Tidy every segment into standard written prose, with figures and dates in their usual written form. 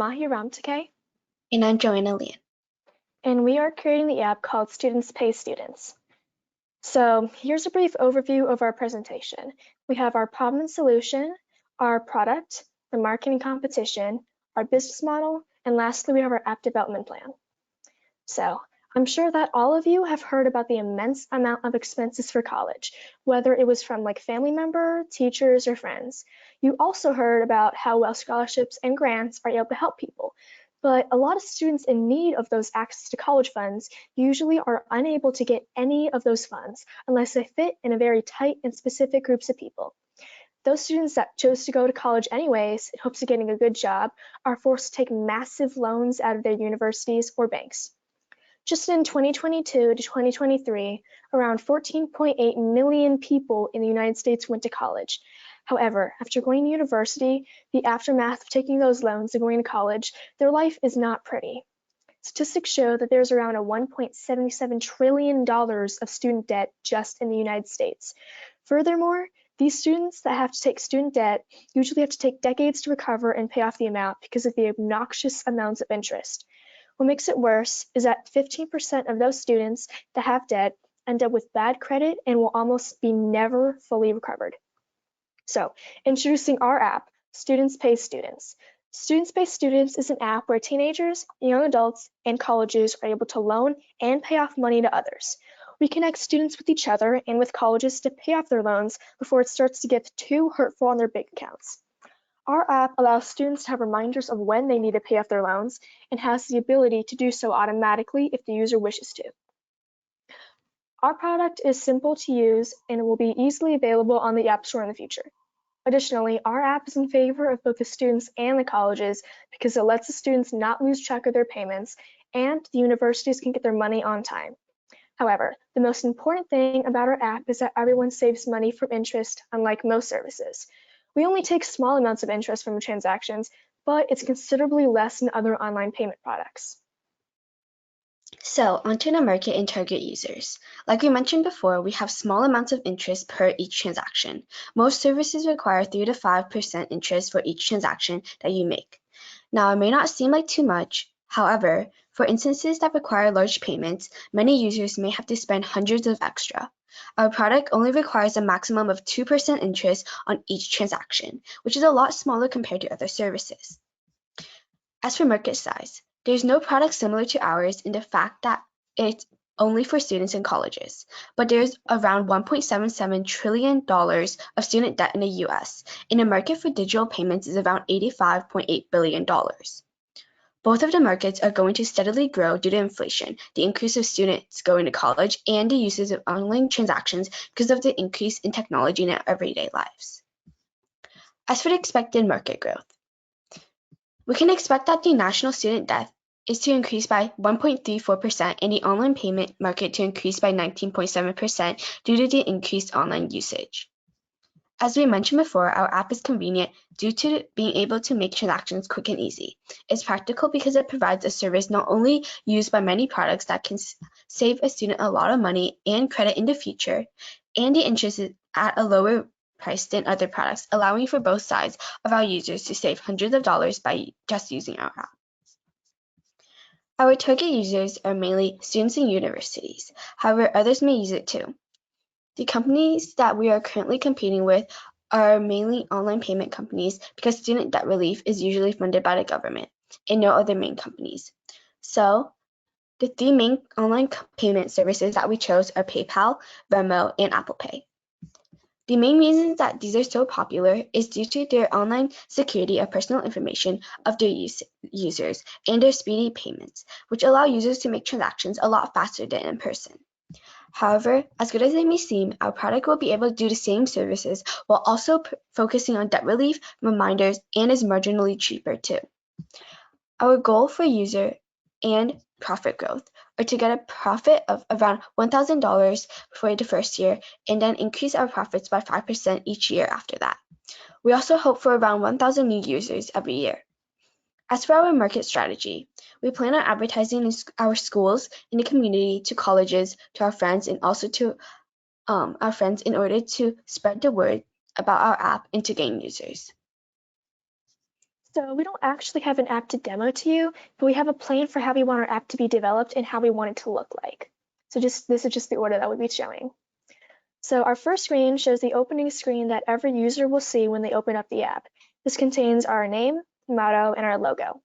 Mahi Ramtake, And I'm Joanna Lian. and we are creating the app called Students Pay Students. So here's a brief overview of our presentation. We have our problem and solution, our product, the marketing competition, our business model, and lastly, we have our app development plan. So I'm sure that all of you have heard about the immense amount of expenses for college, whether it was from like family member, teachers, or friends. You also heard about how well scholarships and grants are able to help people. But a lot of students in need of those access to college funds usually are unable to get any of those funds unless they fit in a very tight and specific groups of people. Those students that chose to go to college anyways in hopes of getting a good job are forced to take massive loans out of their universities or banks. Just in 2022 to 2023, around 14.8 million people in the United States went to college. However, after going to university, the aftermath of taking those loans and going to college, their life is not pretty. Statistics show that there's around a $1.77 trillion of student debt just in the United States. Furthermore, these students that have to take student debt usually have to take decades to recover and pay off the amount because of the obnoxious amounts of interest. What makes it worse is that 15% of those students that have debt end up with bad credit and will almost be never fully recovered. So, introducing our app, Students Pay Students. Students Pay Students is an app where teenagers, young adults, and colleges are able to loan and pay off money to others. We connect students with each other and with colleges to pay off their loans before it starts to get too hurtful on their bank accounts. Our app allows students to have reminders of when they need to pay off their loans and has the ability to do so automatically if the user wishes to. Our product is simple to use and will be easily available on the App Store in the future. Additionally, our app is in favor of both the students and the colleges because it lets the students not lose track of their payments and the universities can get their money on time. However, the most important thing about our app is that everyone saves money from interest, unlike most services. We only take small amounts of interest from transactions, but it's considerably less than other online payment products. So, onto the market and target users. Like we mentioned before, we have small amounts of interest per each transaction. Most services require 3 to 5% interest for each transaction that you make. Now, it may not seem like too much. However, for instances that require large payments, many users may have to spend hundreds of extra. Our product only requires a maximum of 2% interest on each transaction, which is a lot smaller compared to other services. As for market size, there's no product similar to ours in the fact that it's only for students and colleges, but there's around $1.77 trillion of student debt in the US, and the market for digital payments is around $85.8 billion. Both of the markets are going to steadily grow due to inflation, the increase of students going to college, and the uses of online transactions because of the increase in technology in our everyday lives. As for the expected market growth, we can expect that the national student debt is to increase by 1.34% and the online payment market to increase by 19.7% due to the increased online usage. As we mentioned before, our app is convenient due to being able to make transactions quick and easy. It's practical because it provides a service not only used by many products that can save a student a lot of money and credit in the future, and the interest is at a lower price than other products, allowing for both sides of our users to save hundreds of dollars by just using our app. Our target users are mainly students and universities. However, others may use it too. The companies that we are currently competing with are mainly online payment companies because student debt relief is usually funded by the government and no other main companies. So, the three main online payment services that we chose are PayPal, Venmo, and Apple Pay. The main reasons that these are so popular is due to their online security of personal information of their users and their speedy payments, which allow users to make transactions a lot faster than in person. However, as good as it may seem, our product will be able to do the same services while also focusing on debt relief, reminders, and is marginally cheaper too. Our goal for user and profit growth are to get a profit of around $1,000 for the first year and then increase our profits by 5% each year after that. We also hope for around 1,000 new users every year. As for our market strategy, we plan on advertising in our schools, in the community, to colleges, to our friends, and also to our friends in order to spread the word about our app and to gain users. So we don't actually have an app to demo to you, but we have a plan for how we want our app to be developed and how we want it to look like. So this is just the order that we'll be showing. So our first screen shows the opening screen that every user will see when they open up the app. This contains our name, motto, and our logo.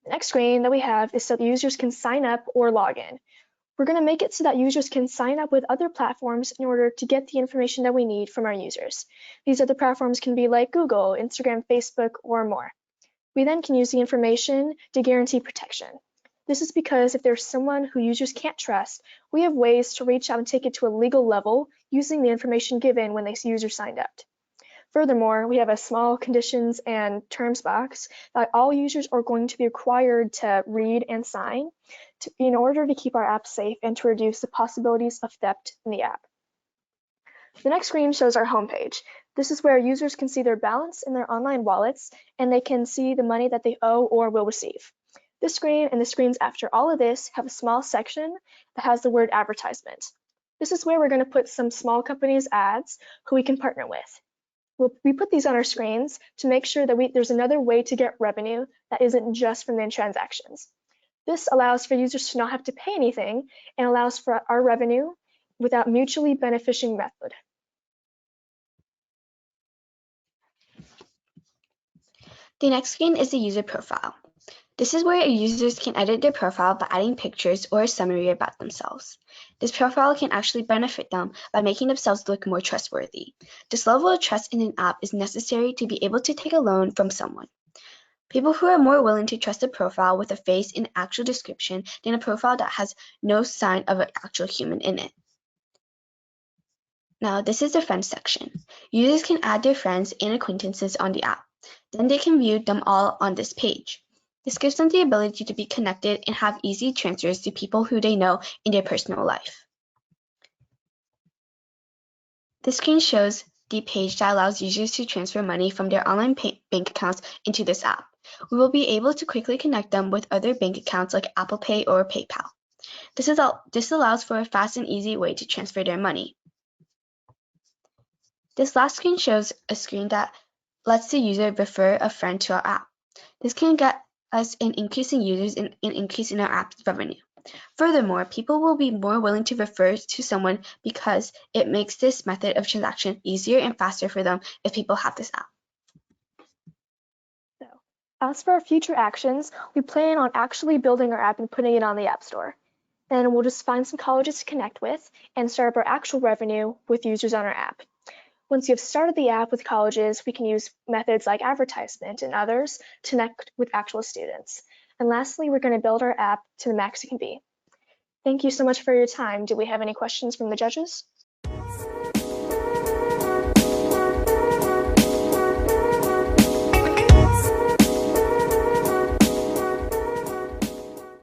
The next screen that we have is so the users can sign up or log in. We're going to make it so that users can sign up with other platforms in order to get the information that we need from our users. These other platforms can be like Google, Instagram, Facebook, or more. We then can use the information to guarantee protection. This is because if there's someone who users can't trust, we have ways to reach out and take it to a legal level using the information given when the user signed up. Furthermore, we have a small conditions and terms box that all users are going to be required to read and sign in order to keep our app safe and to reduce the possibilities of theft in the app. The next screen shows our homepage. This is where users can see their balance in their online wallets, and they can see the money that they owe or will receive. This screen and the screens after all of this have a small section that has the word advertisement. This is where we're going to put some small companies' ads who we can partner with. We put these on our screens to make sure that there's another way to get revenue that isn't just from the transactions. This allows for users to not have to pay anything and allows for our revenue without mutually beneficial method. The next screen is the user profile. This is where users can edit their profile by adding pictures or a summary about themselves. This profile can actually benefit them by making themselves look more trustworthy. This level of trust in an app is necessary to be able to take a loan from someone. People who are more willing to trust a profile with a face and actual description than a profile that has no sign of an actual human in it. Now, this is the friends section. Users can add their friends and acquaintances on the app. Then they can view them all on this page. This gives them the ability to be connected and have easy transfers to people who they know in their personal life. This screen shows the page that allows users to transfer money from their online bank accounts into this app. We will be able to quickly connect them with other bank accounts like Apple Pay or PayPal. This allows for a fast and easy way to transfer their money. This last screen shows a screen that lets the user refer a friend to our app. This can get us an increase in users and an increase in our app's revenue. Furthermore, people will be more willing to refer to someone because it makes this method of transaction easier and faster for them if people have this app. So, as for our future actions, we plan on actually building our app and putting it on the App Store. Then we'll just find some colleges to connect with and start up our actual revenue with users on our app. Once you have started the app with colleges, we can use methods like advertisement and others to connect with actual students. And lastly, we're going to build our app to the max it can be. Thank you so much for your time. Do we have any questions from the judges?